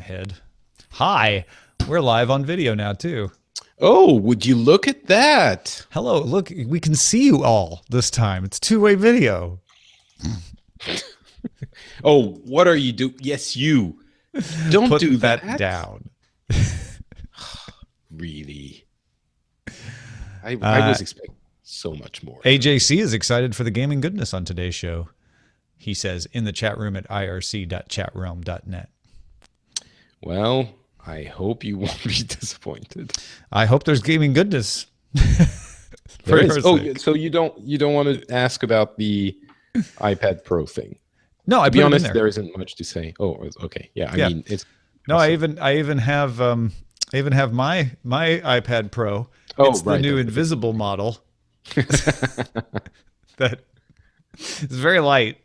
ahead. Hi, we're live on video now too. Oh, would you look at that? Hello, look, we can see you all this time. It's two-way video. Oh, what are you doing? Yes, you. Don't Put do that down. Really? I was expecting so much more. AJC is excited for the gaming goodness on today's show. He says in the chat room at irc.chatroom.net. Well, I hope you won't be disappointed. I hope there's gaming goodness. There is. Oh, so you don't want to ask about the iPad Pro thing? No, to be honest, there isn't much to say. Oh, okay, yeah. I mean, it's no. Awesome. I even have my iPad Pro. It's the new invisible model. That is very light.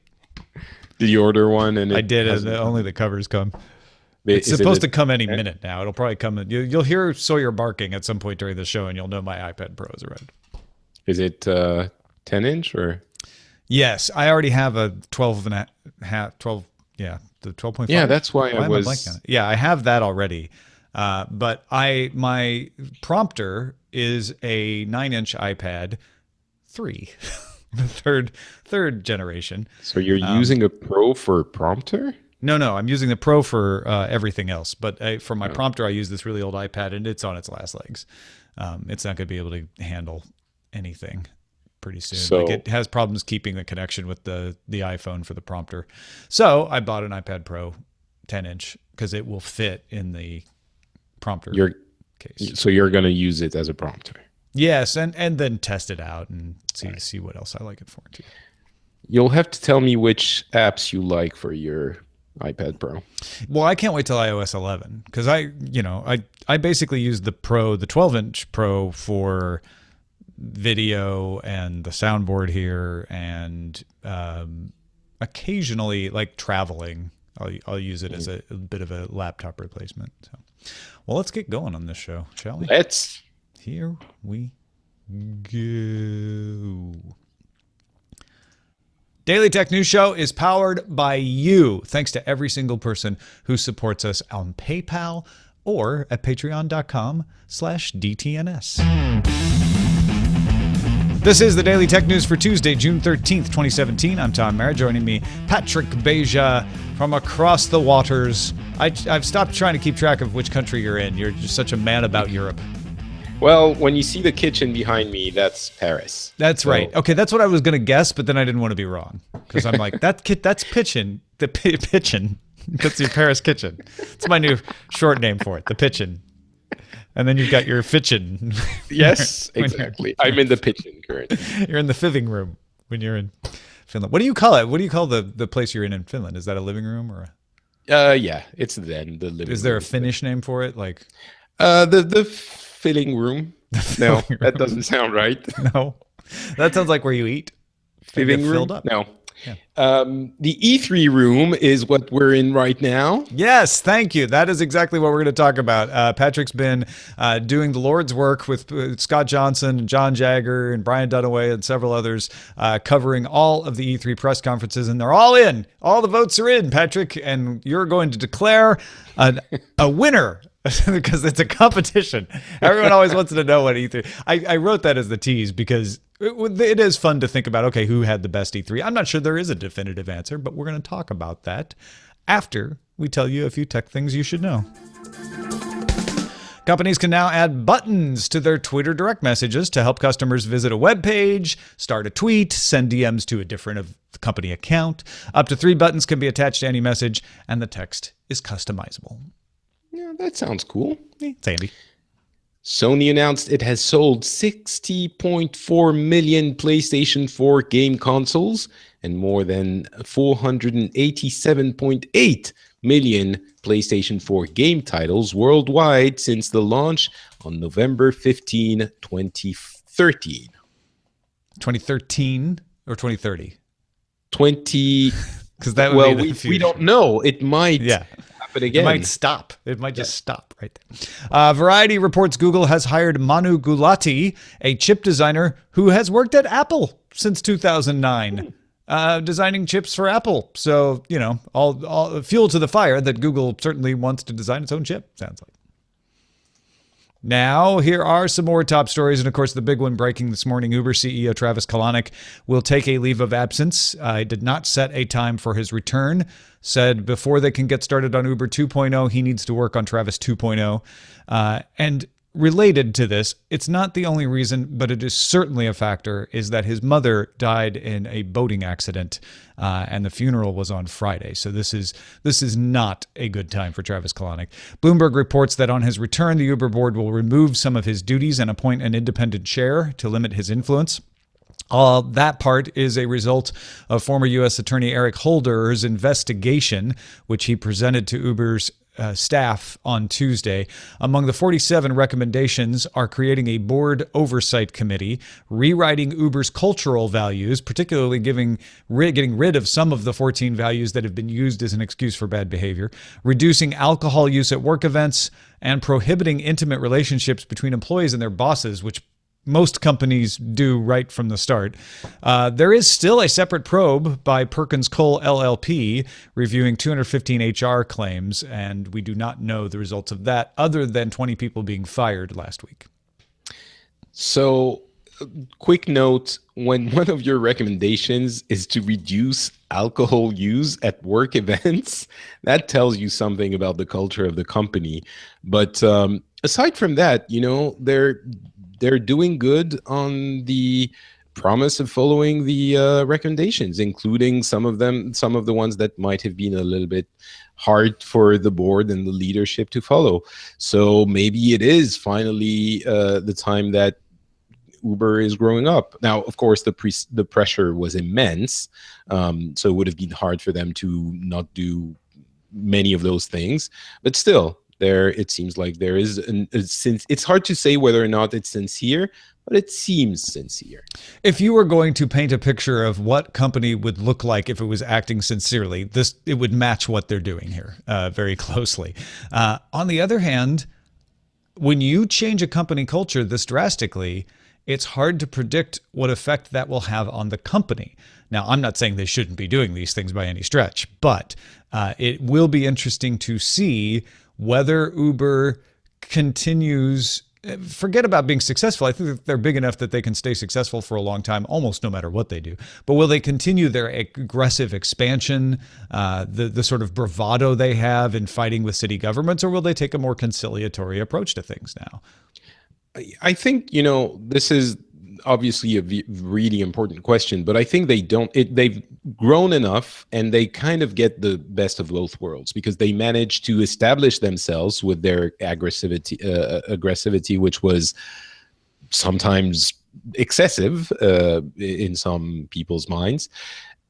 Did you order one? And I did. And only the covers come. It's supposed to come any minute now. It'll probably come. You'll hear Sawyer barking at some point during the show, and you'll know my iPad Pro is around. Is it 10-inch or? Yes, I already have a 12 and a half. 12. Yeah, the 12.5. Yeah, that's why I was. Blanking on it? Yeah, I have that already. But my prompter is a 9-inch iPad 3, the third generation. So you're using a Pro for prompter? No, I'm using the Pro for everything else. But for my prompter, I use this really old iPad, and it's on its last legs. It's not going to be able to handle anything pretty soon. So, like it has problems keeping the connection with the iPhone for the prompter. So I bought an iPad Pro 10-inch because it will fit in the prompter case. So you're going to use it as a prompter? Yes, and then test it out and see what else I like it for too. You'll have to tell me which apps you like for your iPad Pro. Well, I can't wait till iOS 11 because I basically use the 12-inch Pro for video and the soundboard here, and occasionally like traveling, I'll use it as a bit of a laptop replacement. So, well, let's get going on this show, shall we? Here we go. Daily Tech News Show is powered by you. Thanks to every single person who supports us on PayPal or at patreon.com/DTNS. This is the Daily Tech News for Tuesday, June 13th, 2017. I'm Tom Merritt. Joining me, Patrick Beja from across the waters. I've stopped trying to keep track of which country you're in. You're just such a man about Europe. Well, when you see the kitchen behind me, that's Paris. That's right. Okay, that's what I was going to guess, but then I didn't want to be wrong because I'm like, that's pitchin. The pitchin. That's your Paris kitchen. It's my new short name for it, the pitchin. And then you've got your fitchin. Yes, exactly. I'm in the pitchin currently. You're in the fiving room when you're in Finland. What do you call it? What do you call the place you're in Finland? Is that a living room or yeah, it's the living room. Is there a Finnish name for it? Like the filling room. No, that doesn't sound right. No, that sounds like where you eat. Filling room? Filled up. No. Yeah. The E3 room is what we're in right now. Yes, thank you. That is exactly what we're going to talk about. Patrick's been doing the Lord's work with Scott Johnson and John Jagger and Brian Dunaway and several others, covering all of the E3 press conferences, and they're all in. All the votes are in, Patrick, and you're going to declare a winner. Because it's a competition. Everyone always wants to know what E3. I wrote that as the tease because it is fun to think about, okay, who had the best E3? I'm not sure there is a definitive answer, but we're going to talk about that after we tell you a few tech things you should know. Companies can now add buttons to their Twitter direct messages to help customers visit a web page, start a tweet, send DMs to a different company account. Up to 3 buttons can be attached to any message, and the text is customizable. Yeah, that sounds cool. It's handy. Sony announced it has sold 60.4 million PlayStation 4 game consoles and more than 487.8 million PlayStation 4 game titles worldwide since the launch on November 15, 2013. 2013 or 2030? 20. Because that would be we don't know. It might. Yeah. Again. It might stop. It might just stop right there. Variety reports Google has hired Manu Gulati, a chip designer who has worked at Apple since 2009. designing chips for Apple. So, all fuel to the fire that Google certainly wants to design its own chip, sounds like. Now, here are some more top stories. And of course, the big one breaking this morning, Uber CEO Travis Kalanick will take a leave of absence. He did not set a time for his return. Said before they can get started on Uber 2.0, he needs to work on Travis 2.0. And related to this, it's not the only reason, but it is certainly a factor, is that his mother died in a boating accident, and the funeral was on Friday. So this is not a good time for Travis Kalanick. Bloomberg reports that on his return, the Uber board will remove some of his duties and appoint an independent chair to limit his influence. That part is a result of former U.S. Attorney Eric Holder's investigation, which he presented to Uber's staff on Tuesday. Among the 47 recommendations are creating a board oversight committee, rewriting Uber's cultural values, particularly getting rid of some of the 14 values that have been used as an excuse for bad behavior, reducing alcohol use at work events, and prohibiting intimate relationships between employees and their bosses, which most companies do right from the start. There is still a separate probe by Perkins Coie LLP reviewing 215 HR claims, and we do not know the results of that other than 20 people being fired last week. So, quick note, when one of your recommendations is to reduce alcohol use at work events, that tells you something about the culture of the company. But aside from that, they're doing good on the promise of following the recommendations, including some of the ones that might have been a little bit hard for the board and the leadership to follow. So maybe it is finally the time that Uber is growing up. Now, of course, the pressure was immense, so it would have been hard for them to not do many of those things, but still. It seems like there is it's hard to say whether or not it's sincere, but it seems sincere. If you were going to paint a picture of what company would look like if it was acting sincerely, it would match what they're doing here very closely. On the other hand, when you change a company culture this drastically, it's hard to predict what effect that will have on the company. Now, I'm not saying they shouldn't be doing these things by any stretch, but it will be interesting to see whether Uber continues. Forget about being successful. I think that they're big enough that they can stay successful for a long time, almost no matter what they do. But will they continue their aggressive expansion, the sort of bravado they have in fighting with city governments, or will they take a more conciliatory approach to things now? I think, this is obviously a really important question, but I think they've grown enough and they kind of get the best of both worlds because they managed to establish themselves with their aggressivity, which was sometimes excessive in some people's minds.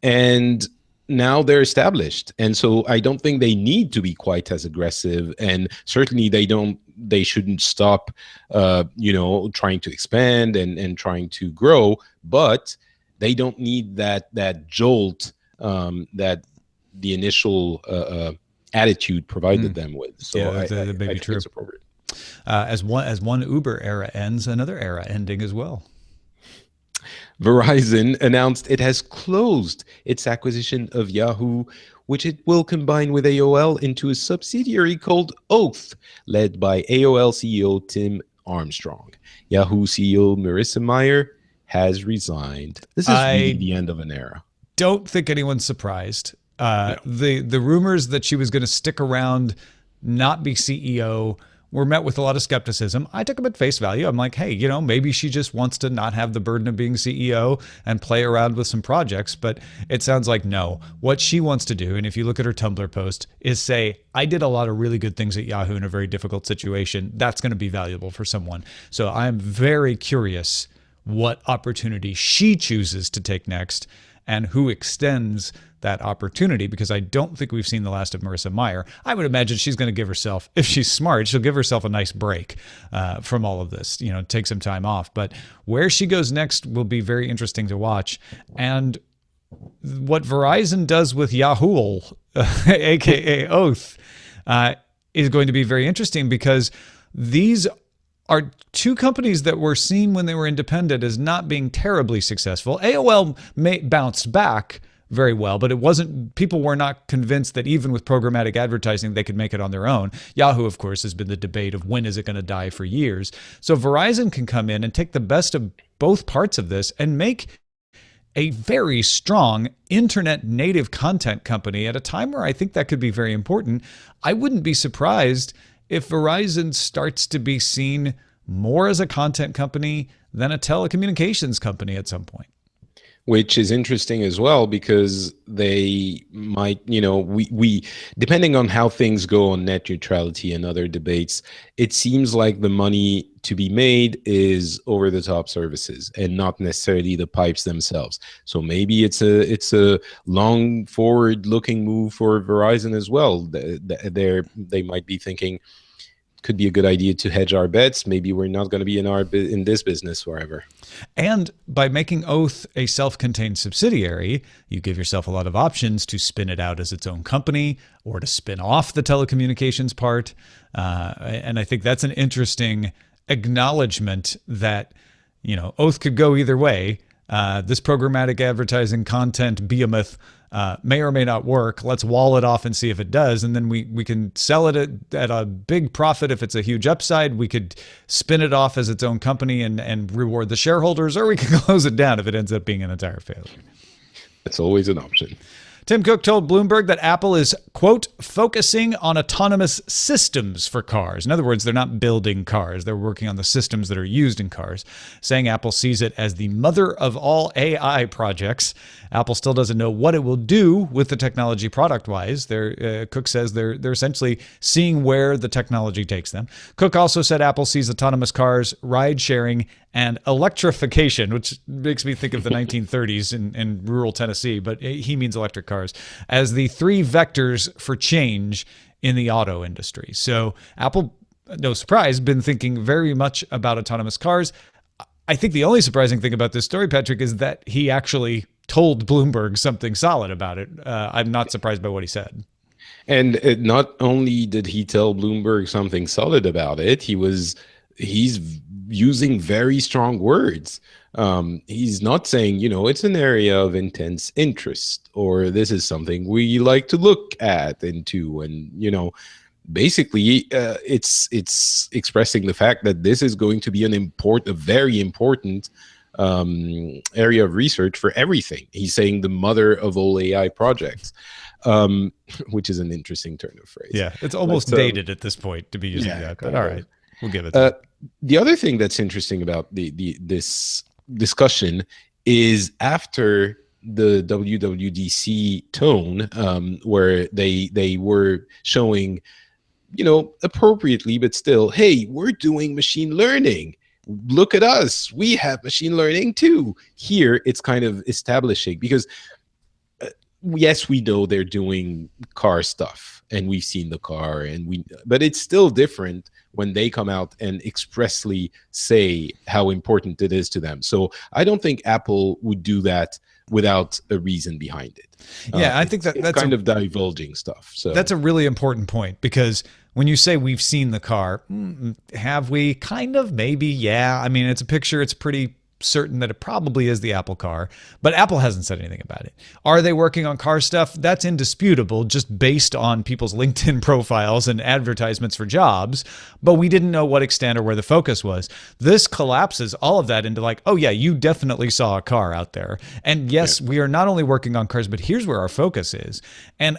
And now they're established. And so I don't think they need to be quite as aggressive. And certainly they shouldn't stop, trying to expand and trying to grow, but they don't need that jolt that the initial attitude provided them with. So yeah, I may be think true. it's appropriate. As one Uber era ends, another era ending as well. Verizon announced it has closed its acquisition of Yahoo, which it will combine with AOL into a subsidiary called Oath, led by AOL CEO Tim Armstrong. Yahoo CEO Marissa Mayer has resigned. This is really the end of an era. Don't think anyone's surprised. No. The rumors that she was going to stick around, not be CEO, were met with a lot of skepticism. I took them at face value. I'm like, hey, maybe she just wants to not have the burden of being CEO and play around with some projects. But it sounds like no. What she wants to do, and if you look at her Tumblr post, is say, I did a lot of really good things at Yahoo in a very difficult situation. That's going to be valuable for someone. So I'm very curious what opportunity she chooses to take next and who extends that opportunity, because I don't think we've seen the last of Marissa Mayer. I would imagine she's going to give herself, if she's smart, she'll give herself a nice break from all of this, take some time off. But where she goes next will be very interesting to watch. And what Verizon does with Yahoo, aka Oath, is going to be very interesting, because these are two companies that were seen when they were independent as not being terribly successful. AOL bounced back very well, but it wasn't, people were not convinced that even with programmatic advertising, they could make it on their own. Yahoo, of course, has been the debate of when is it going to die for years. So Verizon can come in and take the best of both parts of this and make a very strong internet native content company at a time where I think that could be very important. I wouldn't be surprised if Verizon starts to be seen more as a content company than a telecommunications company at some point. Which is interesting as well, because they might, we depending on how things go on net neutrality and other debates, it seems like the money to be made is over the top services and not necessarily the pipes themselves. So maybe it's a long forward looking move for Verizon as well. They might be thinking, could be a good idea to hedge our bets. Maybe we're not going to be in this business forever. And by making Oath a self-contained subsidiary, you give yourself a lot of options to spin it out as its own company or to spin off the telecommunications part. And I think that's an interesting acknowledgement that, Oath could go either way. This programmatic advertising content behemoth may or may not work. Let's wall it off and see if it does. And then we can sell it at a big profit if it's a huge upside. We could spin it off as its own company and reward the shareholders, or we can close it down if it ends up being an entire failure. That's always an option. Tim Cook told Bloomberg that Apple is, quote, focusing on autonomous systems for cars. In other words, they're not building cars. They're working on the systems that are used in cars, saying Apple sees it as the mother of all AI projects. Apple still doesn't know what it will do with the technology product-wise. Cook says they're essentially seeing where the technology takes them. Cook also said Apple sees autonomous cars, ride-sharing, and electrification, which makes me think of the 1930s in rural Tennessee, but he means electric cars, as the three vectors for change in the auto industry. So Apple, no surprise, been thinking very much about autonomous cars. I think the only surprising thing about this story, Patrick, is that he actually told Bloomberg something solid about it. I'm not surprised by what he said. And not only did he tell Bloomberg something solid about it, he's using very strong words. He's not saying, it's an area of intense interest, or this is something we like to look at into. And, basically, it's expressing the fact that this is going to be a very important area of research for everything. He's saying the mother of all AI projects, which is an interesting turn of phrase. Yeah, it's almost dated at this point to be using that, but all right, we'll give it that. The other thing that's interesting about this discussion is after the WWDC tone, where they were showing, appropriately, but still, hey, we're doing machine learning. Look at us. We have machine learning too. Here, it's kind of establishing, because yes, we know they're doing car stuff and we've seen the car, but it's still different when they come out and expressly say how important it is to them. So I don't think Apple would do that without a reason behind it. Yeah, I think that's kind of divulging stuff. So that's a really important point, because when you say we've seen the car, have we? Kind of, maybe, yeah. I mean, it's a picture. It's pretty certain that it probably is the Apple car, but Apple hasn't said anything about it. Are they working on car stuff? That's indisputable, just based on people's LinkedIn profiles and advertisements for jobs, but we didn't know what extent or where the focus was. This collapses all of that into like, oh yeah, you definitely saw a car out there. And yes, we are not only working on cars, but here's where our focus is. And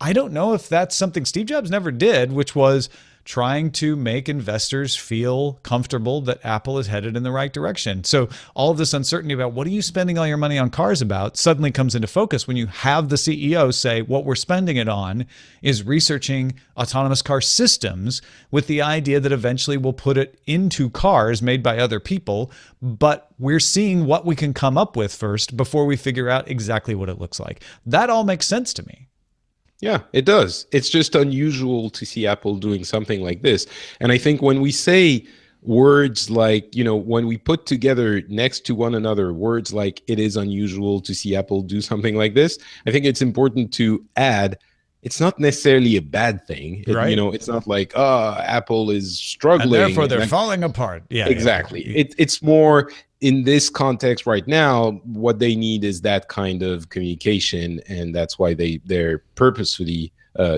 I don't know if that's something Steve Jobs never did, which was trying to make investors feel comfortable that Apple is headed in the right direction. So all of this uncertainty about what are you spending all your money on cars about suddenly comes into focus when you have the CEO say what we're spending it on is researching autonomous car systems, with the idea that eventually we'll put it into cars made by other people, but we're seeing what we can come up with first before we figure out exactly what it looks like. That all makes sense to me. Yeah, it does. It's just unusual to see Apple doing something like this. And I think when we say words like, when we put together next to one another words like it is unusual to see Apple do something like this, I think it's important to add it's not necessarily a bad thing. Right. It's not like, Apple is And struggling. therefore they're falling apart. Yeah, Exactly. yeah. It's more in this context right now. What they need is that kind of communication, and that's why they're purposefully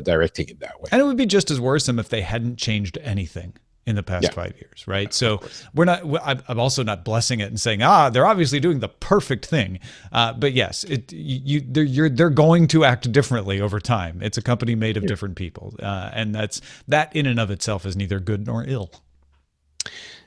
directing it that way. And it would be just as worrisome if they hadn't changed anything in the past Yeah. 5 years, right? So we're not. I'm also not blessing it and saying, they're obviously doing the perfect thing. But yes, they're going to act differently over time. It's a company made of different people, and that in and of itself is neither good nor ill.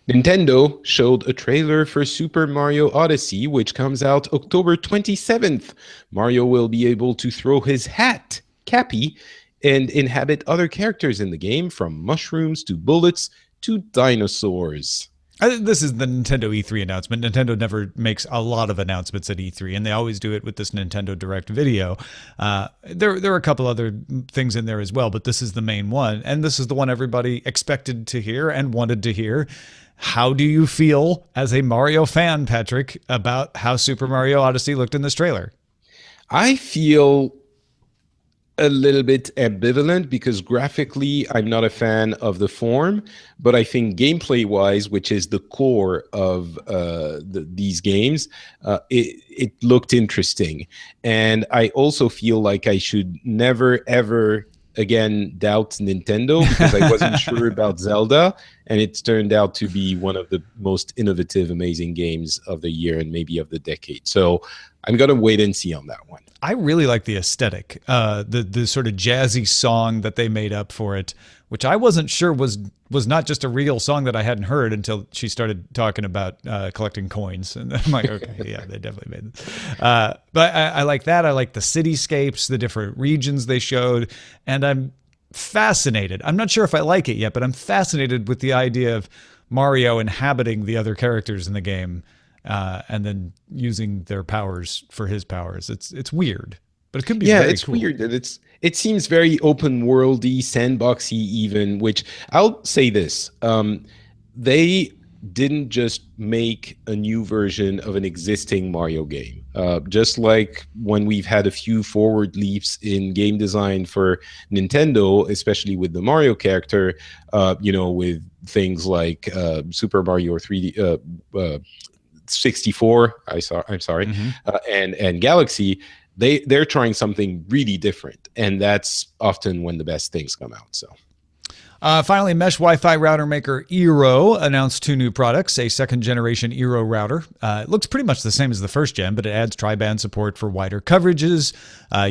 Nintendo showed a trailer for Super Mario Odyssey, which comes out October 27th. Mario will be able to throw his hat, Cappy, and inhabit other characters in the game, from mushrooms to bullets to dinosaurs. This is the Nintendo E3 announcement. Nintendo never makes a lot of announcements at E3, and they always do it with this Nintendo Direct video. There are a couple other things in there as well, but this is the main one, and this is the one everybody expected to hear and wanted to hear. How do you feel as a Mario fan, Patrick, about how Super Mario Odyssey looked in this trailer? I feel a little bit ambivalent because graphically I'm not a fan of the form, but I think gameplay wise, which is the core of these games, it looked interesting. And I also feel like I should never ever again doubt Nintendo, because I wasn't sure about Zelda, and it's turned out to be one of the most innovative, amazing games of the year and maybe of the decade. So I'm gonna wait and see on that one. I really like the aesthetic, the sort of jazzy song that they made up for it, which I wasn't sure was not just a real song that I hadn't heard until she started talking about collecting coins. And I'm like, okay, yeah, they definitely made it. But I like that. I like the cityscapes, the different regions they showed, and I'm fascinated. I'm not sure if I like it yet, but I'm fascinated with the idea of Mario inhabiting the other characters in the game. And then using their powers for his powers. It's weird, but it could be very it's cool. weird. And it seems very open worldy, sandboxy even, which I'll say this. They didn't just make a new version of an existing Mario game. Just like when we've had a few forward leaps in game design for Nintendo, especially with the Mario character, with things like Super Mario 3D 64, I'm sorry, and Galaxy, they're trying something really different, and that's often when the best things come out. So finally, mesh Wi-Fi router maker Eero announced 2 new products, a second-generation Eero router. It looks pretty much the same as the first gen, but it adds tri-band support for wider coverages,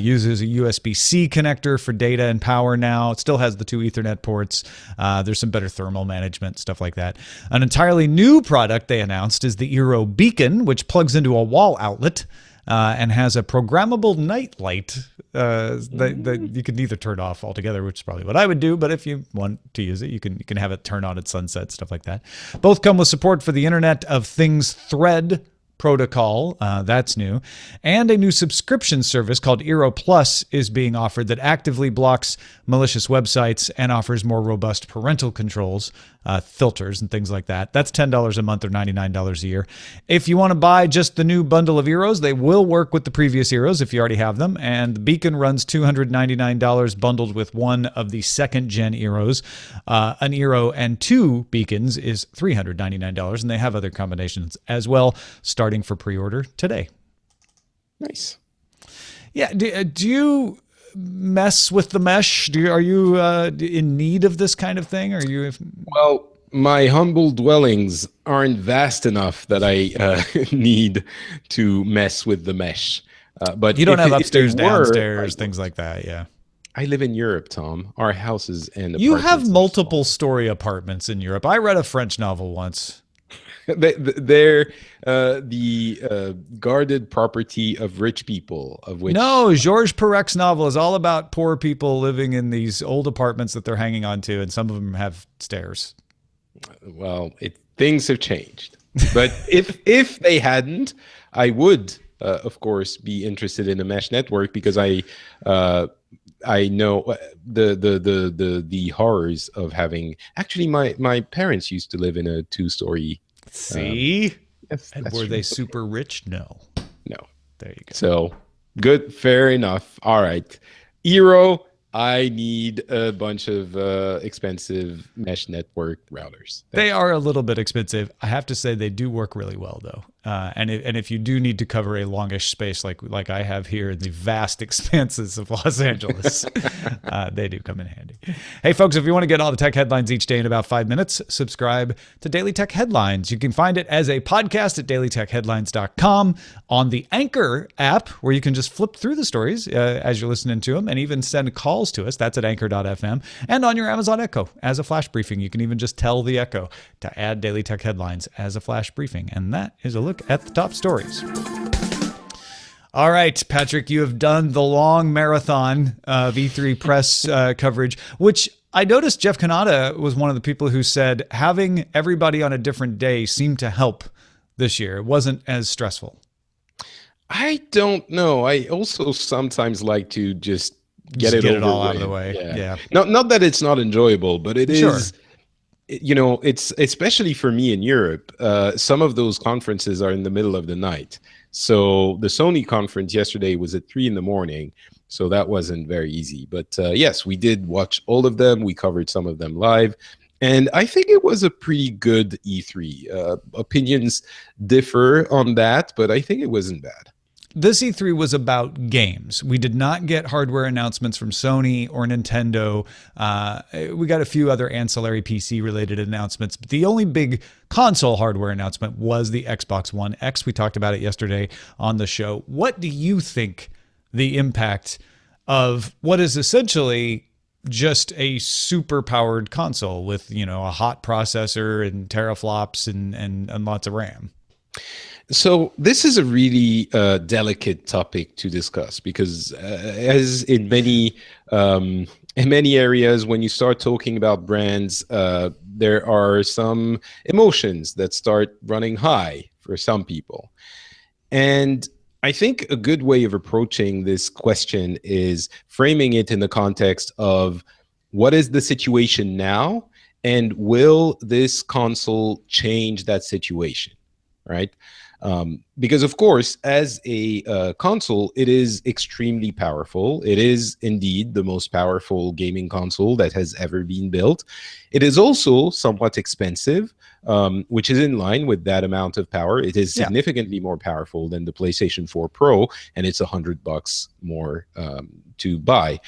uses a USB-C connector for data and power now. It still has the 2 Ethernet ports. There's some better thermal management, stuff like that. An entirely new product they announced is the Eero Beacon, which plugs into a wall outlet. And has a programmable night light that you can either turn off altogether, which is probably what I would do. But if you want to use it, you can have it turn on at sunset, stuff like that. Both come with support for the Internet of Things Thread protocol. That's new. And a new subscription service called Eero Plus is being offered that actively blocks malicious websites and offers more robust parental controls, filters and things like that. That's $10 a month or $99 a year. If you want to buy just the new bundle of Eeros, they will work with the previous Eeros if you already have them. And the Beacon runs $299 bundled with one of the second gen Eeros. An Eero and 2 Beacons is $399, and they have other combinations as well, starting for pre-order today. nice. Yeah, do you mess with the mesh? Are you in need of this kind of thing? Are you? Well, my humble dwellings aren't vast enough that I need to mess with the mesh. But You don't have if upstairs, they were, downstairs, things like that. Yeah. I live in Europe, Tom. Our houses and You apartments have are multiple story apartments in Europe. I read a French novel once. They're the guarded property of rich people, of which No, Georges Perec's novel is all about poor people living in these old apartments that they're hanging on to, and some of them have stairs. well, things have changed. But if they hadn't, I would, of course, be interested in a mesh network, because I know the horrors of having. Actually, my parents used to live in a 2-story. See? Yes, And that's were true. they super rich? No. No. There you go. So good, fair enough. All right. Eero, I need a bunch of expensive mesh network routers. They Thank you. are a little bit expensive. I have to say they do work really well though. And if you do need to cover a longish space like I have here in the vast expanses of Los Angeles, they do come in handy. Hey folks, if you want to get all the tech headlines each day in about 5 minutes, subscribe to Daily Tech Headlines. You can find it as a podcast at dailytechheadlines.com, on the Anchor app where you can just flip through the stories as you're listening to them and even send calls to us. That's at anchor.fm, and on your Amazon Echo as a flash briefing. You can even just tell the Echo to add Daily Tech Headlines as a flash briefing. And that is a look at the top stories. All right, Patrick, you have done the long marathon of E3 press coverage, which I noticed Jeff Kanata was one of the people who said having everybody on a different day seemed to help this year. It wasn't as stressful. I don't know. I also sometimes like to just get it all over out of the with. way. Yeah. Not that it's not enjoyable, but it Sure. is. You know, it's especially for me in Europe. Some of those conferences are in the middle of the night. So the Sony conference yesterday was at 3 a.m. So that wasn't very easy. But yes, we did watch all of them. We covered some of them live. And I think it was a pretty good E3. Opinions differ on that, but I think it wasn't bad. This E3 was about games. We did not get hardware announcements from Sony or Nintendo. We got a few other ancillary PC-related announcements, but the only big console hardware announcement was the Xbox One X. We talked about it yesterday on the show. What do you think the impact of what is essentially just a super-powered console with, a hot processor and teraflops and lots of RAM? So this is a really delicate topic to discuss because, as in many areas, when you start talking about brands, there are some emotions that start running high for some people. And I think a good way of approaching this question is framing it in the context of what is the situation now, and will this console change that situation, right? Because of course, as a console, it is extremely powerful. It is indeed the most powerful gaming console that has ever been built. It is also somewhat expensive, which is in line with that amount of power. It is significantly more powerful than the PlayStation 4 Pro, and it's $100 more to buy.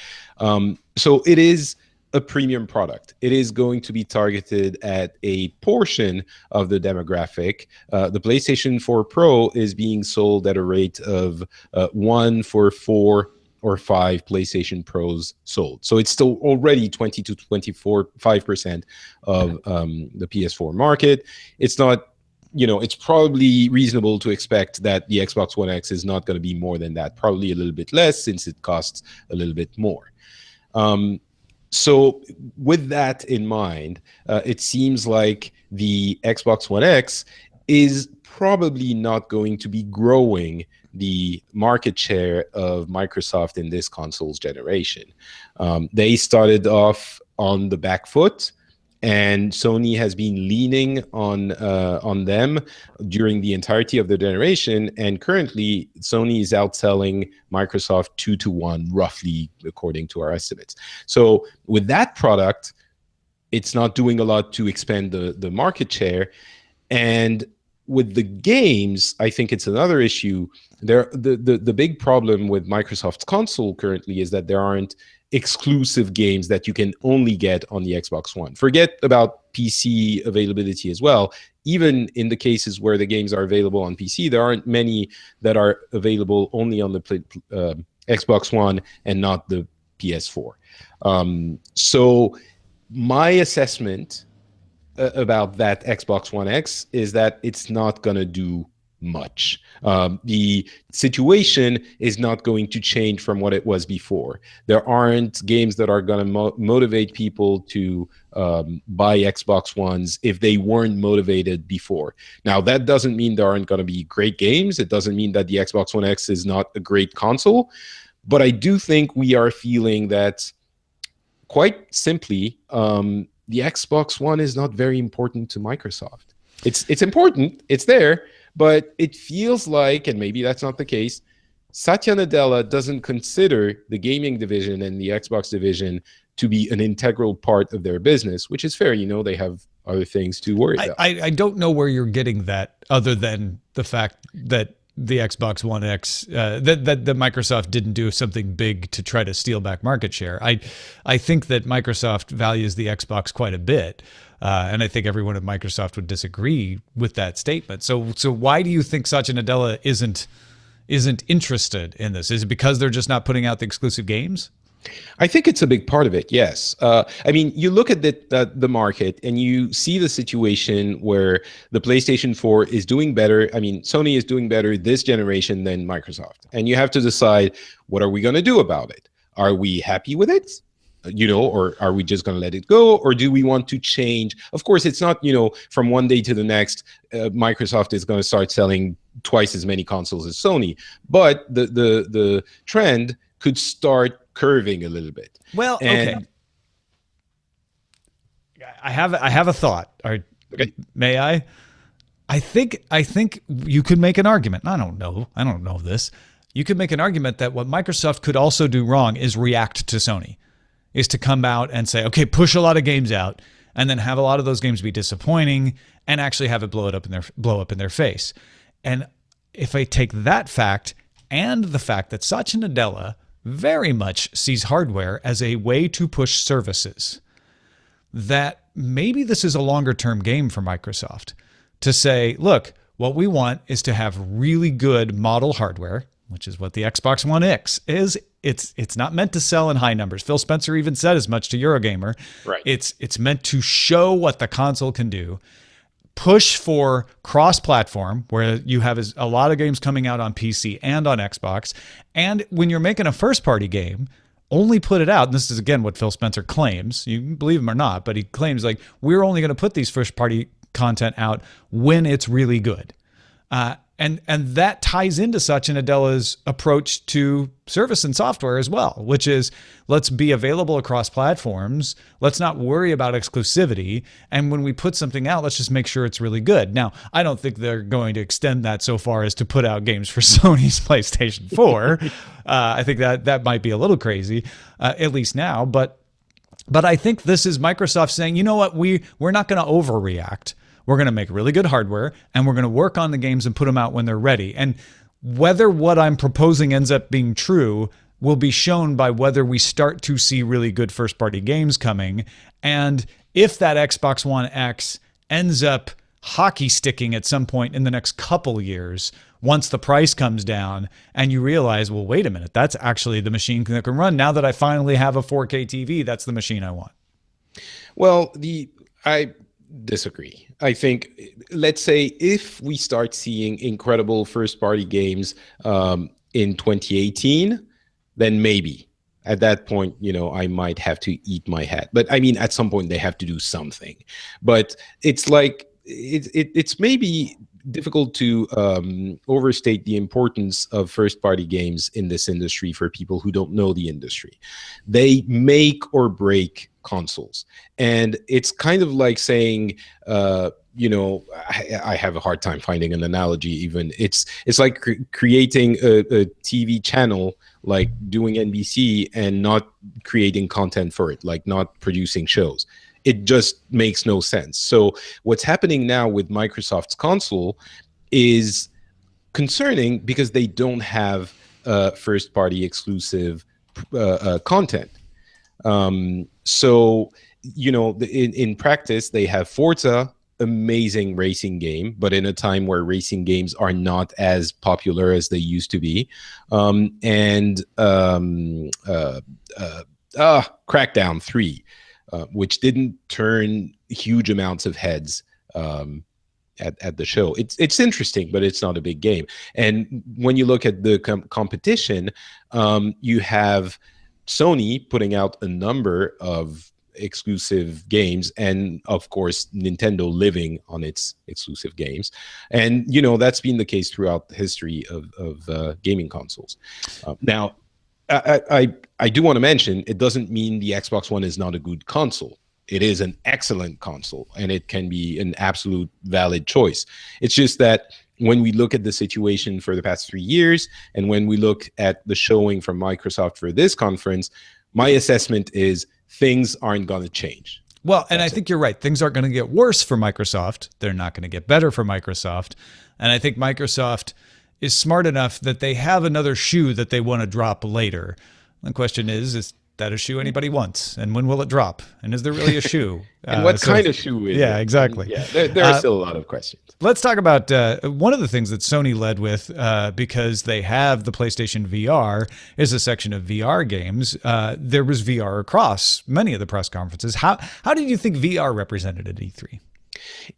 So it is a premium product. It is going to be targeted at a portion of the demographic. The PlayStation 4 Pro is being sold at a rate of 1 for 4 or 5 PlayStation Pros sold. So it's still already 20 to 5% of the PS4 market. It's not, it's probably reasonable to expect that the Xbox One X is not going to be more than that, probably a little bit less since it costs a little bit more. So with that in mind, it seems like the Xbox One X is probably not going to be growing the market share of Microsoft in this consoles generation. They started off on the back foot, and Sony has been leaning on them during the entirety of the generation. And currently, Sony is outselling Microsoft 2-1, roughly, according to our estimates. So with that product, it's not doing a lot to expand the market share. And with the games, I think it's another issue. The big problem with Microsoft's console currently is that there aren't exclusive games that you can only get on the Xbox One. Forget about PC availability as well. Even in the cases where the games are available on PC, there aren't many that are available only on the Xbox One and not the PS4. So my assessment about that Xbox One X is that it's not going to do much. The situation is not going to change from what it was before. There aren't games that are going to motivate people to buy Xbox Ones if they weren't motivated before. Now, that doesn't mean there aren't going to be great games. It doesn't mean that the Xbox One X is not a great console. But I do think we are feeling that, quite simply, the Xbox One is not very important to Microsoft. It's important. It's there. But it feels like, and maybe that's not the case, Satya Nadella doesn't consider the gaming division and the Xbox division to be an integral part of their business, which is fair. They have other things to worry about. I don't know where you're getting that other than the fact that the Xbox One X, that Microsoft didn't do something big to try to steal back market share. I think that Microsoft values the Xbox quite a bit. And I think everyone at Microsoft would disagree with that statement. So why do you think Satya Nadella isn't interested in this? Is it because they're just not putting out the exclusive games? I think it's a big part of it. Yes. I mean, you look at the market and you see the situation where the PlayStation 4 is doing better. I mean, Sony is doing better this generation than Microsoft. And you have to decide, what are we going to do about it? Are we happy with it? Or are we just going to let it go? Or do we want to change? Of course, it's not, from one day to the next, Microsoft is going to start selling twice as many consoles as Sony. But the trend could start curving a little bit. Well, okay. I have a thought. Okay. May I? I think you could make an argument. I don't know this. You could make an argument that what Microsoft could also do wrong is react to Sony, is to come out and say, okay, push a lot of games out, and then have a lot of those games be disappointing, and actually have it blow up in their face. And if I take that fact and the fact that Satya Nadella very much sees hardware as a way to push services, that maybe this is a longer term game for Microsoft to say, look, what we want is to have really good model hardware, which is what the Xbox One X is. It's not meant to sell in high numbers. Phil Spencer even said as much to Eurogamer. Right. It's meant to show what the console can do. Push for cross-platform, where you have a lot of games coming out on PC and on Xbox. And when you're making a first-party game, only put it out, and this is, again, what Phil Spencer claims. You can believe him or not, but he claims, like, we're only going to put these first-party content out when it's really good. And that ties into Satya Nadella's approach to service and software as well, which is, let's be available across platforms. Let's not worry about exclusivity. And when we put something out, let's just make sure it's really good. Now, I don't think they're going to extend that so far as to put out games for Sony's PlayStation 4. I think that might be a little crazy, at least now. But I think this is Microsoft saying, you know what, we're not going to overreact. We're going to make really good hardware, and we're going to work on the games and put them out when they're ready. And whether what I'm proposing ends up being true will be shown by whether we start to see really good first-party games coming. And if that Xbox One X ends up hockey sticking at some point in the next couple years, once the price comes down and you realize, well, wait a minute, that's actually the machine that can run. Now that I finally have a 4K TV, that's the machine I want. Well, I disagree. I think, let's say if we start seeing incredible first-party games in 2018, then maybe at that point, I might have to eat my hat. But I mean, at some point they have to do something. But it's like, it's maybe difficult to overstate the importance of first-party games in this industry for people who don't know the industry. They make or break consoles, and it's kind of like saying, I have a hard time finding an analogy. Even it's like creating a TV channel, like doing NBC, and not creating content for it, like not producing shows. It just makes no sense. So what's happening now with Microsoft's console is concerning because they don't have first-party exclusive content. So, in practice, they have Forza, amazing racing game, but in a time where racing games are not as popular as they used to be. Crackdown 3. Which didn't turn huge amounts of heads at the show. It's interesting, but it's not a big game. And when you look at the competition, you have Sony putting out a number of exclusive games, and of course Nintendo living on its exclusive games. And that's been the case throughout the history of gaming consoles. Now, I do want to mention, it doesn't mean the Xbox One is not a good console. It is an excellent console, and it can be an absolute valid choice. It's just that when we look at the situation for the past 3 years, and when we look at the showing from Microsoft for this conference, my assessment is things aren't going to change. Well, and I think you're right. Things aren't going to get worse for Microsoft. They're not going to get better for Microsoft. And I think Microsoft is smart enough that they have another shoe that they want to drop later. The question is that a shoe anybody wants? And when will it drop? And is there really a shoe? And what kind of shoe is it? Yeah, exactly. And yeah, there are still a lot of questions. Let's talk about one of the things that Sony led with, because they have the PlayStation VR, is a section of VR games. There was VR across many of the press conferences. How did you think VR represented at E3?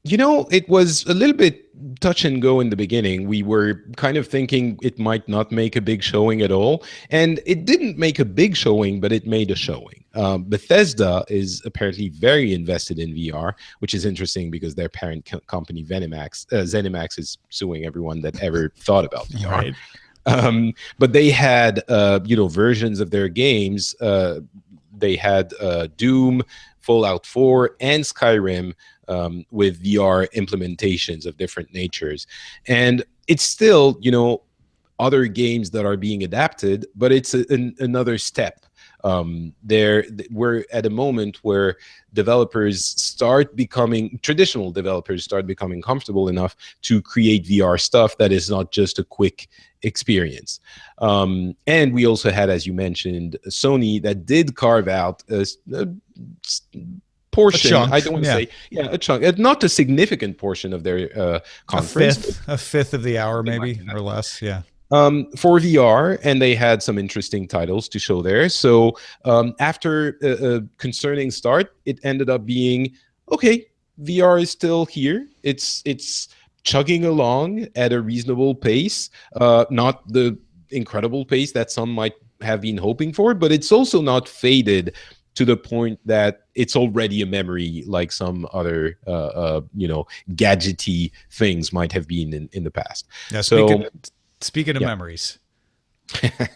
It was a little bit touch and go in the beginning. We were kind of thinking it might not make a big showing at all. And it didn't make a big showing, but it made a showing. Bethesda is apparently very invested in VR, which is interesting because their parent company, ZeniMax, is suing everyone that ever thought about VR. Right. But they had, versions of their games. They had Doom, Fallout 4, and Skyrim with VR implementations of different natures. And it's still, other games that are being adapted, but it's another step. We're at a moment where traditional developers start becoming comfortable enough to create VR stuff that is not just a quick experience. And we also had, as you mentioned, Sony that did carve out a portion. I don't want to say, a chunk, not a significant portion of their conference. A fifth of the hour, maybe, or less. Yeah. For VR, and they had some interesting titles to show there. So after a concerning start, it ended up being, okay, VR is still here. It's chugging along at a reasonable pace, not the incredible pace that some might have been hoping for, but it's also not faded to the point that it's already a memory like some other, gadgety things might have been in the past. Yeah, Speaking of memories,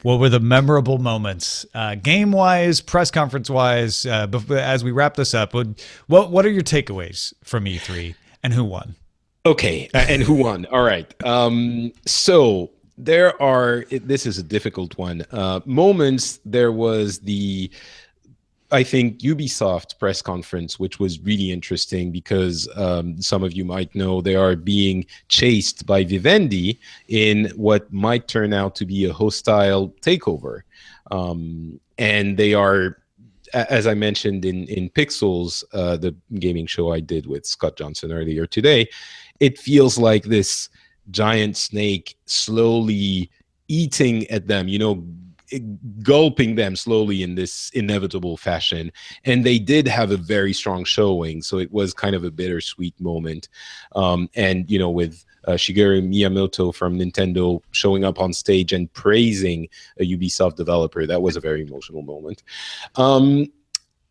what were the memorable moments, game-wise, press conference-wise, as we wrap this up? What are your takeaways from E3, and who won? Okay, and who won? All right. So this is a difficult one. Moments, there was I think Ubisoft press conference, which was really interesting because some of you might know they are being chased by Vivendi in what might turn out to be a hostile takeover. And they are, as I mentioned in Pixels, the gaming show I did with Scott Johnson earlier today, it feels like this giant snake slowly eating at them, gulping them slowly in this inevitable fashion. And they did have a very strong showing, so it was kind of a bittersweet moment. And with Shigeru Miyamoto from Nintendo showing up on stage and praising a Ubisoft developer, that was a very emotional moment. The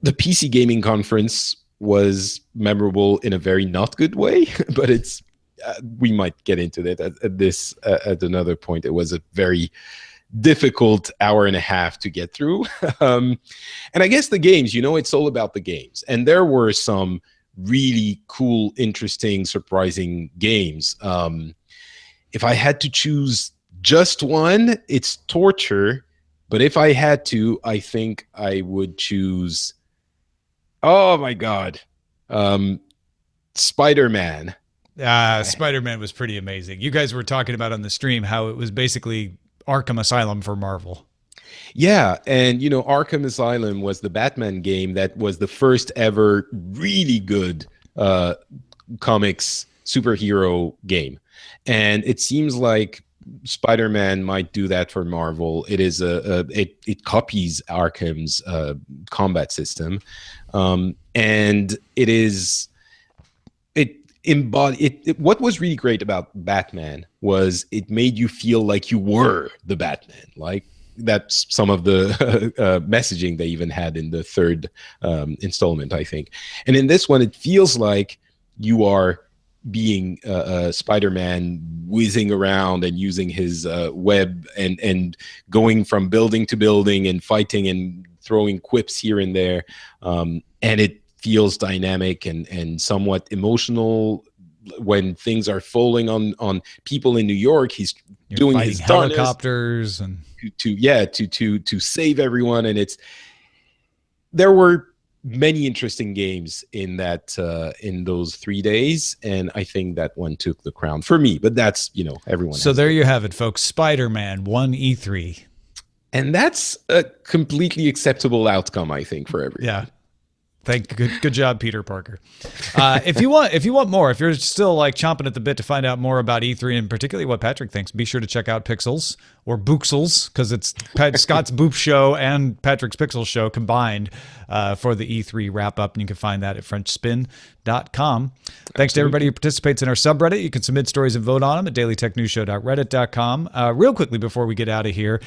PC gaming conference was memorable in a very not good way, but we might get into that at another point. It was a very difficult hour and a half to get through. And I guess the games, it's all about the games. And there were some really cool, interesting, surprising games. If I had to choose just one, it's Torture. But if I had to, I think I would choose, oh my God, Spider-Man. Spider-Man was pretty amazing. You guys were talking about on the stream how it was basically Arkham Asylum for Marvel. Yeah, and Arkham Asylum was the Batman game that was the first ever really good comics superhero game. And it seems like Spider-Man might do that for Marvel. It is it copies Arkham's combat system. And it is what was really great about Batman was it made you feel like you were the Batman. Like that's some of the messaging they even had in the third installment, I think. And in this one, it feels like you are being Spider-Man whizzing around and using his web and going from building to building and fighting and throwing quips here and there. And it feels dynamic and somewhat emotional, when things are falling on people in New York, he's You're doing fighting his darnest helicopters and to save everyone. And there were many interesting games in those 3 days, and I think that one took the crown for me. But that's, everyone. So there you have it, folks. Spider-Man won E3, and that's a completely acceptable outcome, I think, for everyone. Yeah. Good job, Peter Parker. If you want more, if you're still like chomping at the bit to find out more about E3 and particularly what Patrick thinks, be sure to check out Pixels or Booksels, because it's Scott's Boop show and Patrick's Pixels show combined for the E3 wrap up, and you can find that at FrenchSpin.com. Thanks to everybody who participates in our subreddit. You can submit stories and vote on them at dailytechnewsshow.reddit.com. Real quickly before we get out of here,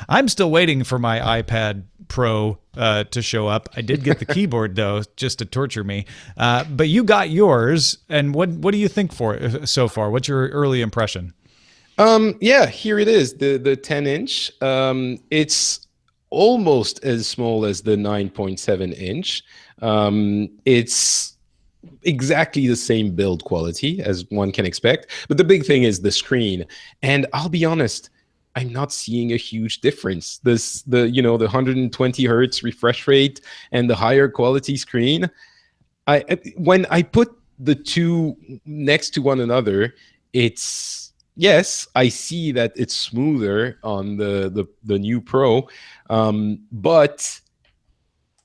I'm still waiting for my iPad Pro to show up. I did get the keyboard though, just to torture me. But you got yours, and what do you think for it so far? What's your early impression? Yeah, here it is, the 10-inch. It's almost as small as the 9.7-inch. It's exactly the same build quality as one can expect, but the big thing is the screen. And I'll be honest, I'm not seeing a huge difference. The 120 hertz refresh rate and the higher quality screen. When I put the two next to one another, yes, I see that it's smoother on the new Pro, but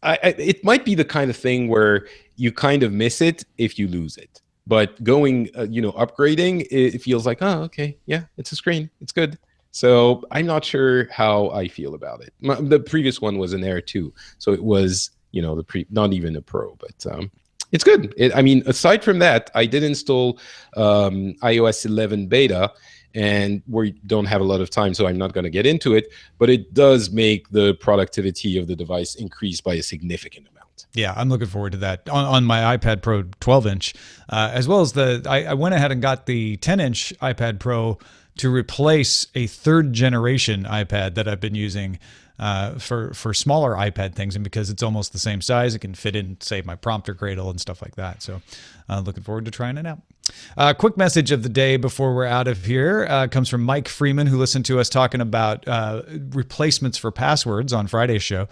it might be the kind of thing where you kind of miss it if you lose it. But going, upgrading, it feels like, oh, okay, yeah, it's a screen, it's good. So I'm not sure how I feel about it. The previous one was an Air 2, so it was, not even a Pro, but it's good. Aside from that, I did install iOS 11 beta, and we don't have a lot of time, so I'm not going to get into it, but it does make the productivity of the device increase by a significant amount. Yeah, I'm looking forward to that on my iPad Pro 12-inch, as well as I went ahead and got the 10-inch iPad Pro to replace a third generation iPad that I've been using for smaller iPad things, and because it's almost the same size, it can fit in, say, my prompter cradle and stuff like that. So looking forward to trying it out. Quick message of the day before we're out of here comes from Mike Freeman, who listened to us talking about replacements for passwords on Thursday's show,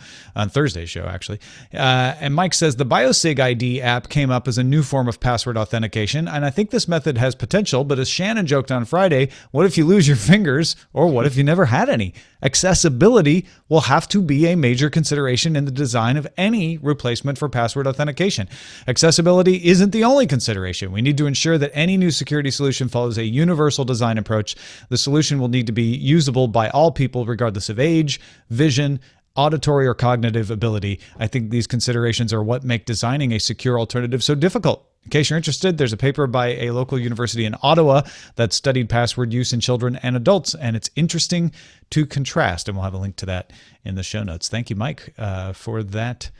actually. And Mike says the BioSig ID app came up as a new form of password authentication, and I think this method has potential, but as Shannon joked on Friday, what if you lose your fingers, or what if you never had any? Accessibility will have to be a major consideration in the design of any replacement for password authentication. Accessibility isn't the only consideration. We need to ensure that any new security solution follows a universal design approach. The solution will need to be usable by all people, regardless of age, vision, auditory, or cognitive ability. I think these considerations are what make designing a secure alternative so difficult. In case you're interested, there's a paper by a local university in Ottawa that studied password use in children and adults, and it's interesting to contrast, and we'll have a link to that in the show notes. Thank you, Mike, for that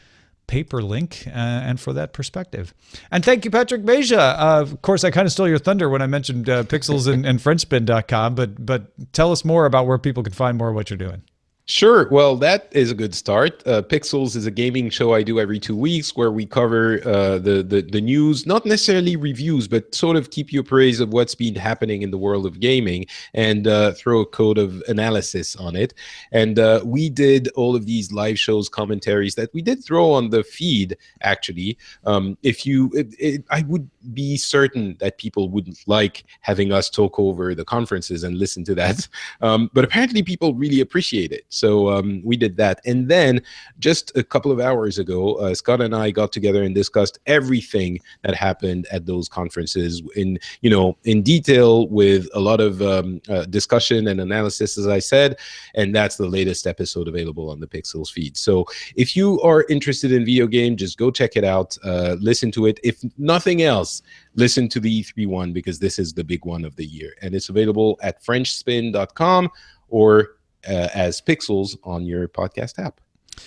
paper link and for that perspective. And thank you, Patrick Beja. Of course, I kind of stole your thunder when I mentioned Pixels and FrenchSpin.com, but tell us more about where people can find more of what you're doing. Sure. Well, that is a good start. Pixels is a gaming show I do every 2 weeks where we cover the news, not necessarily reviews, but sort of keep you appraised of what's been happening in the world of gaming and throw a code of analysis on it. And we did all of these live shows, commentaries that we did throw on the feed, actually. I would be certain that people wouldn't like having us talk over the conferences and listen to that. But apparently people really appreciate it. So we did that. And then just a couple of hours ago, Scott and I got together and discussed everything that happened at those conferences in detail with a lot of discussion and analysis, as I said. And that's the latest episode available on the Pixels feed. So if you are interested in video game, just go check it out, listen to it. If nothing else, listen to the E3 one, because this is the big one of the year. And it's available at FrenchSpin.com or as Pixels on your podcast app.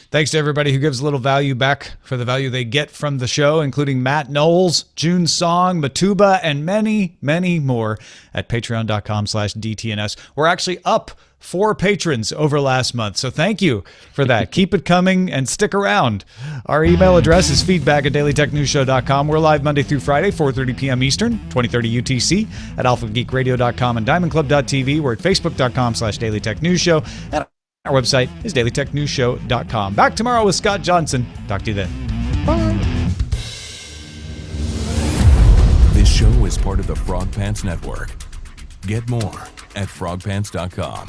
Thanks to everybody who gives a little value back for the value they get from the show, including Matt Knowles, June Song, Matuba, and many, many more at patreon.com/DTNS. We're actually up 4 patrons over last month, so thank you for that. Keep it coming and stick around. Our email address is feedback@dailytechnewsshow.com. We're live Monday through Friday, 4:30 p.m. Eastern, 2030 UTC at alphageekradio.com and diamondclub.tv. We're at facebook.com/dailytechnewsshow. And our website is dailytechnewsshow.com. Back tomorrow with Scott Johnson. Talk to you then. Bye. This show is part of the Frog Pants Network. Get more at frogpants.com.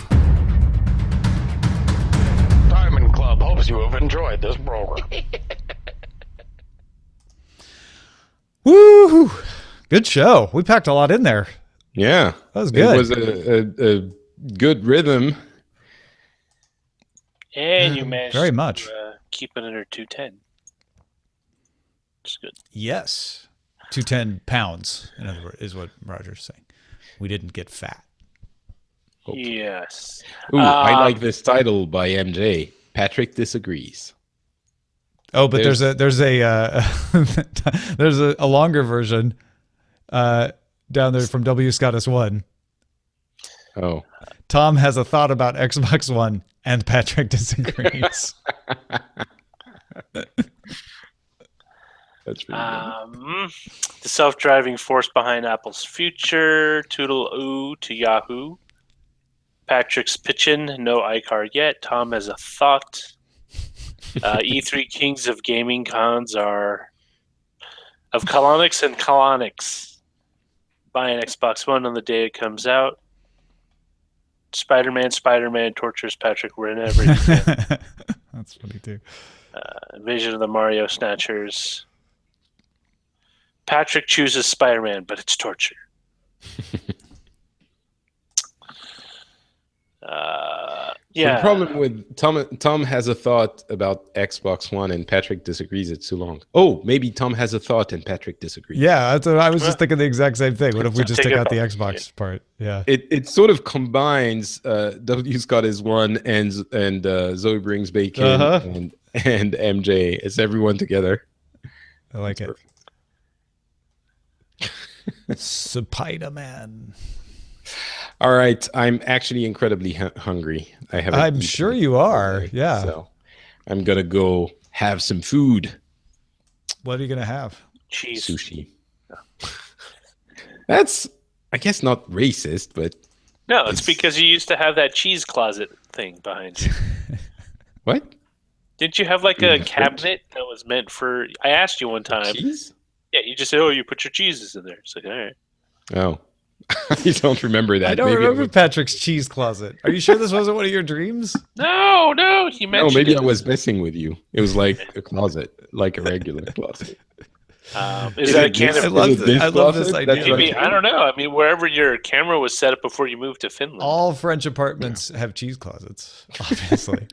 Diamond Club hopes you have enjoyed this program. Woo! Good show. We packed a lot in there. Yeah. That was good. It was a good rhythm. And you managed very much to keep it under 210. Which is good. Yes. 210 pounds, in other words, is what Roger's saying. We didn't get fat. Hopefully. Yes. Ooh, I like this title by MJ. Patrick disagrees. Oh, but there's a there's a longer version down there from W. Scottus 1. Oh. Tom has a thought about Xbox One, and Patrick disagrees. That's really good. The self-driving force behind Apple's future. Toodle-oo to Yahoo. Patrick's pitching. No iCar yet. Tom has a thought. E3 kings of gaming cons are of colonics and colonics. Buy an Xbox One on the day it comes out. Spider-Man tortures Patrick whenever he can. That's funny too. Vision of the Mario Snatchers. Patrick chooses Spider-Man, but it's torture. Yeah. The problem with Tom has a thought about Xbox One and Patrick disagrees it's too long. Oh, maybe Tom has a thought and Patrick disagrees. Yeah, I was just thinking the exact same thing. What if we just take out the Xbox part? Yeah. It sort of combines W. Scott is one and Zoe brings bacon and MJ. It's everyone together. I like it. Spider-Man. All right, I'm actually incredibly hungry. I'm sure you are. Yeah. So I'm gonna go have some food. What are you gonna have? Cheese. Sushi. That's, I guess, not racist, but no, it's because you used to have that cheese closet thing behind you. What? Didn't you have like a cabinet that was meant for? I asked you one time. Cheese? Yeah, you just said, "Oh, you put your cheeses in there." It's like, all right. Oh. I don't remember that. I don't remember Patrick's cheese closet. Are you sure this wasn't one of your dreams? No, he mentioned. No, maybe it. I was messing with you. It was like a closet, like a regular closet. Is that a can of? I love this idea. Maybe, I don't know. I mean, wherever your camera was set up before you moved to Finland. All French apartments have cheese closets, obviously.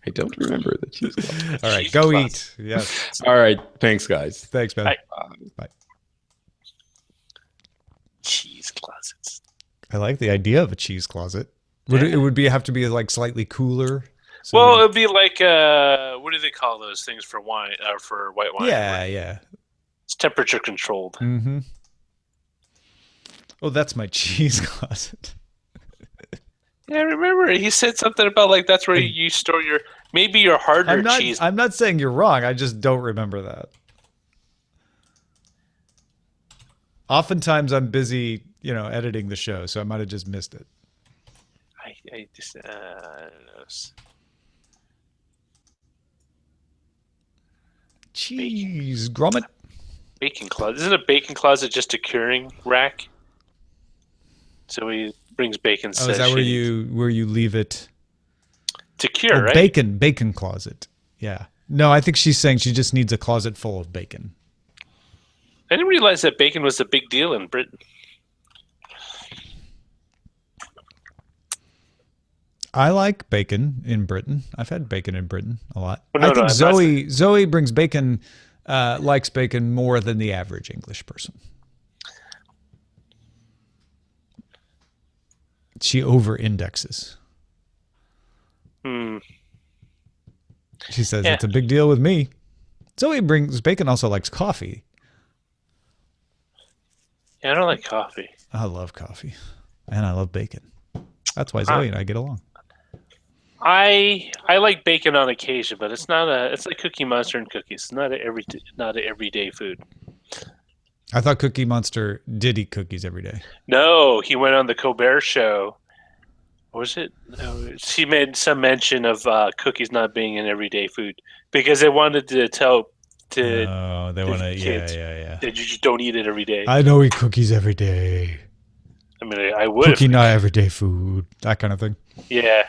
I don't remember the cheese closet. All right, Cheese go closet. eat. Yes. All right, thanks, guys. Thanks, man. Bye. Bye. Cheese closets. I like the idea of a cheese closet. Would it have to be like slightly cooler? So Well, it'd be like what do they call those things for wine or for white wine? yeah. It's temperature controlled. Mm-hmm. Oh, that's my cheese closet. Yeah, remember he said something about like that's where you store your harder cheese. I'm not saying you're wrong. I just don't remember that. Oftentimes I'm busy, editing the show, so I might have just missed it. I just I don't know. Cheese grommet. Bacon closet. Isn't a bacon closet just a curing rack? So he brings bacon. Oh, is that where you leave it to cure? Right? Bacon closet. Yeah. No, I think she's saying she just needs a closet full of bacon. I didn't realize that bacon was a big deal in Britain. I like bacon in Britain. I've had bacon in Britain a lot. Well, I think Zoe brings bacon, likes bacon more than the average English person. She over indexes. She says Yeah. it's a big deal with me. Zoe brings Bacon also likes coffee. Yeah, I don't like coffee. I love coffee, and I love bacon. That's why Zoe and I get along. I like bacon on occasion, but it's like Cookie Monster and cookies. It's not a everyday food. I thought Cookie Monster did eat cookies every day. No, he went on the Colbert Show. What was it? No, he made some mention of cookies not being an everyday food because they wanted to tell to Oh, they the want to. kids Yeah. that you just don't eat it every day. I know eat cookies every day. I mean, I would. Cookie not everyday food. That kind of thing. Yeah,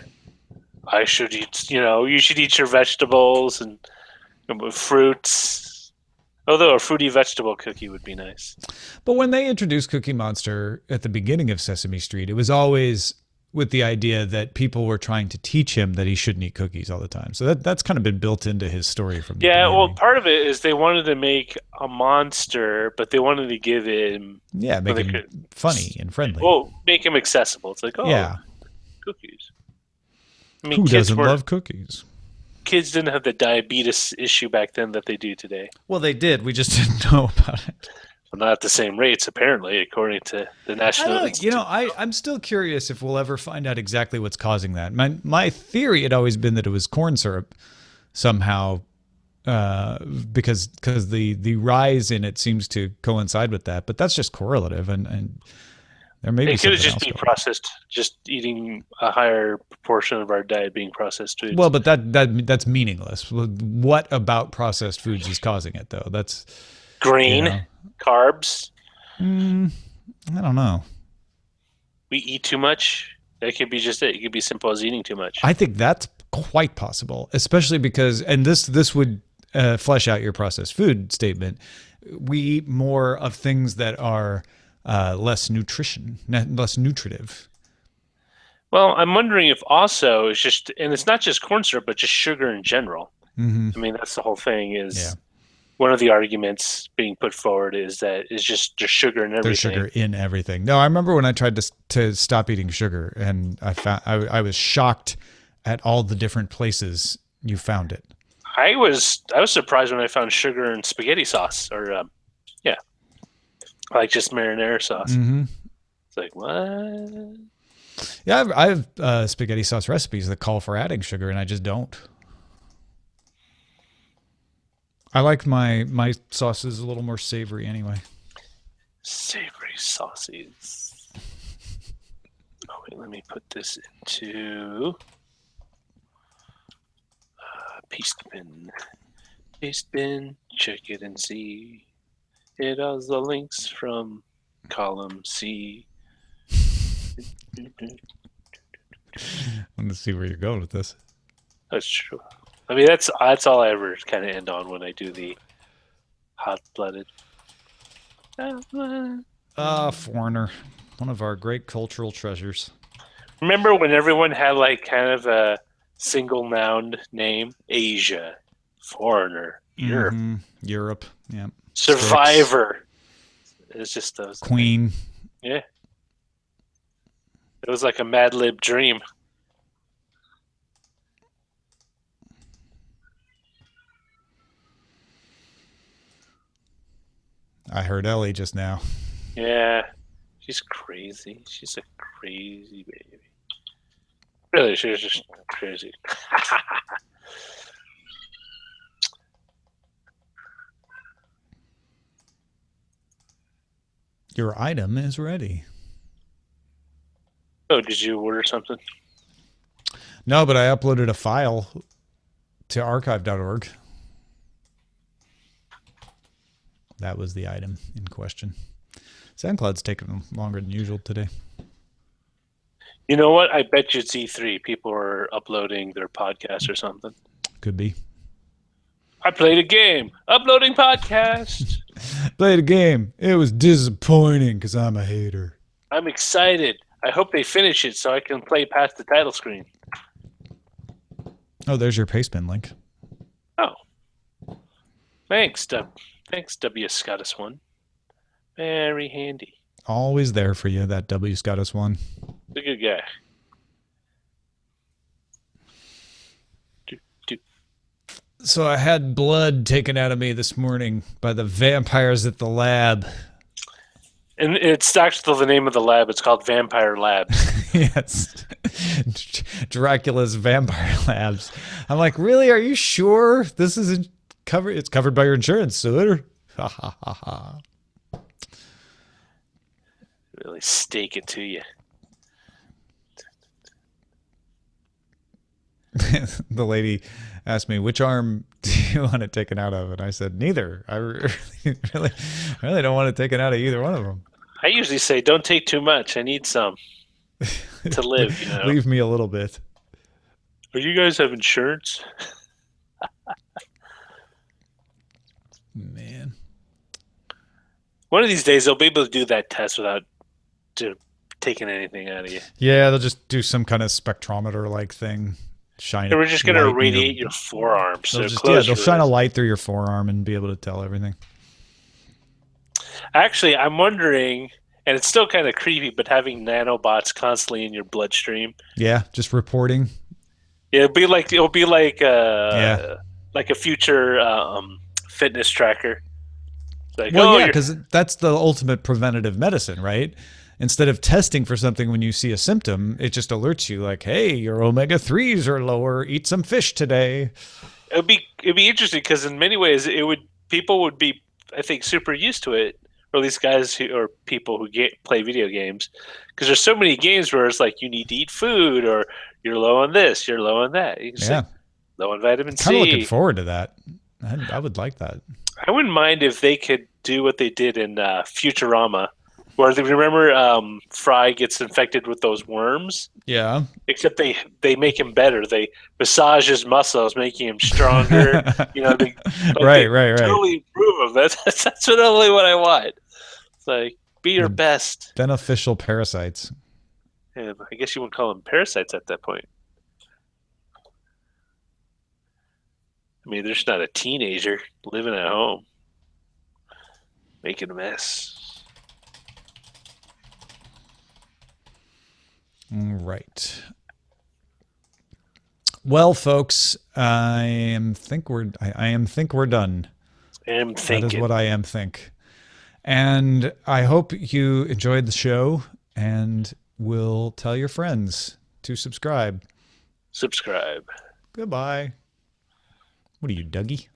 I should eat. You should eat your vegetables and fruits. Although a fruity vegetable cookie would be nice. But when they introduced Cookie Monster at the beginning of Sesame Street, it was always with the idea that people were trying to teach him that he shouldn't eat cookies all the time. So that's kind of been built into his story from the beginning. Well, part of it is they wanted to make a monster, but they wanted to give him make him funny and friendly. Well, make him accessible. It's like, cookies. I mean, Who doesn't love cookies? Kids didn't have the diabetes issue back then that they do today. Well, they did. We just didn't know about it. Well, not at the same rates, apparently, according to the National Institute. I'm still curious if we'll ever find out exactly what's causing that. My theory had always been that it was corn syrup somehow, because the rise in it seems to coincide with that. But that's just correlative, and there may be. It could have just been processed, just eating a higher proportion of our diet being processed foods. Well, but that's meaningless. What about processed foods is causing it, though? That's grain, carbs. I don't know. We eat too much. That could be just it. It could be simple as eating too much. I think that's quite possible, especially because, and this would flesh out your processed food statement. We eat more of things that are less nutritive. Well, I'm wondering if also it's just, and it's not just corn syrup, but just sugar in general. Mm-hmm. I mean, that's the whole thing. One of the arguments being put forward is that it's just there's sugar in everything. There's sugar in everything. No, I remember when I tried to stop eating sugar, and I was shocked at all the different places you found it. I was surprised when I found sugar in spaghetti sauce, or like just marinara sauce. Mm-hmm. It's like, what? Yeah, I have spaghetti sauce recipes that call for adding sugar, and I just don't. I like my sauces a little more savory anyway. Savory sauces. Oh, wait, let me put this into paste bin. Paste bin, check it and see. It has the links from column C. I want to see where you're going with this. That's true. I mean, that's all I ever kind of end on when I do the hot-blooded. Foreigner, one of our great cultural treasures. Remember when everyone had like kind of a single noun name? Asia, Foreigner, Europe. Mm-hmm. Europe, yeah. Survivor. It's just those. Queen. Yeah. It was like a Mad Lib dream. I heard Ellie just now. Yeah. She's crazy. She's a crazy baby. Really, she's just crazy. Your item is ready. Oh, did you order something? No, but I uploaded a file to archive.org. That was the item in question. SoundCloud's taking longer than usual today. You know what? I bet you it's E3. People are uploading their podcast or something. Could be. I played a game. Uploading podcast. Played a game. It was disappointing because I'm a hater. I'm excited. I hope they finish it so I can play past the title screen. Oh, there's your pastebin link. Oh. Thanks, Thanks, W. Scottus one. Very handy. Always there for you, that W. Scottus one. The good guy. So I had blood taken out of me this morning by the vampires at the lab. And it's actually the name of the lab. It's called Vampire Labs. Yes. Dracula's Vampire Labs. I'm like, really? Are you sure this isn't covered? It's covered by your insurance, sir. Ha ha ha ha. Really stake it to you. The lady asked me, which arm do you want it taken out of? And I said, neither. I really don't want it taken out of either one of them. I usually say, don't take too much. I need some to live, you know. Leave me a little bit. Or you guys have insurance? Man. One of these days, they'll be able to do that test without taking anything out of you. Yeah, they'll just do some kind of spectrometer-like thing. Shine And we're just going to light in irradiate your forearm. So they'll shine a light through your forearm and be able to tell everything. Actually, I'm wondering, and it's still kind of creepy, but having nanobots constantly in your bloodstream. Yeah, just reporting. It'll be like a future fitness tracker. Like, well, yeah, because that's the ultimate preventative medicine, right? Instead of testing for something when you see a symptom, it just alerts you like, hey, your omega-3s are lower. Eat some fish today. It'd be interesting because in many ways people would be, I think, super used to it, or at least guys or people who play video games, because there's so many games where it's like you need to eat food, or you're low on this, you're low on that. You can say low on vitamin C. Kind of looking forward to that. I would like that. I wouldn't mind if they could do what they did in Futurama. Where remember Fry gets infected with those worms? Yeah. Except they make him better. They massage his muscles, making him stronger. Right. Totally improve him. That's really what I want. It's like, be your best. Beneficial parasites. Yeah, I guess you wouldn't call them parasites at that point. I mean, they're just not a teenager living at home, making a mess. Right. Well, folks, I think we're done. That is what I think. And I hope you enjoyed the show, and will tell your friends to subscribe. Subscribe. Goodbye. What are you, Dougie?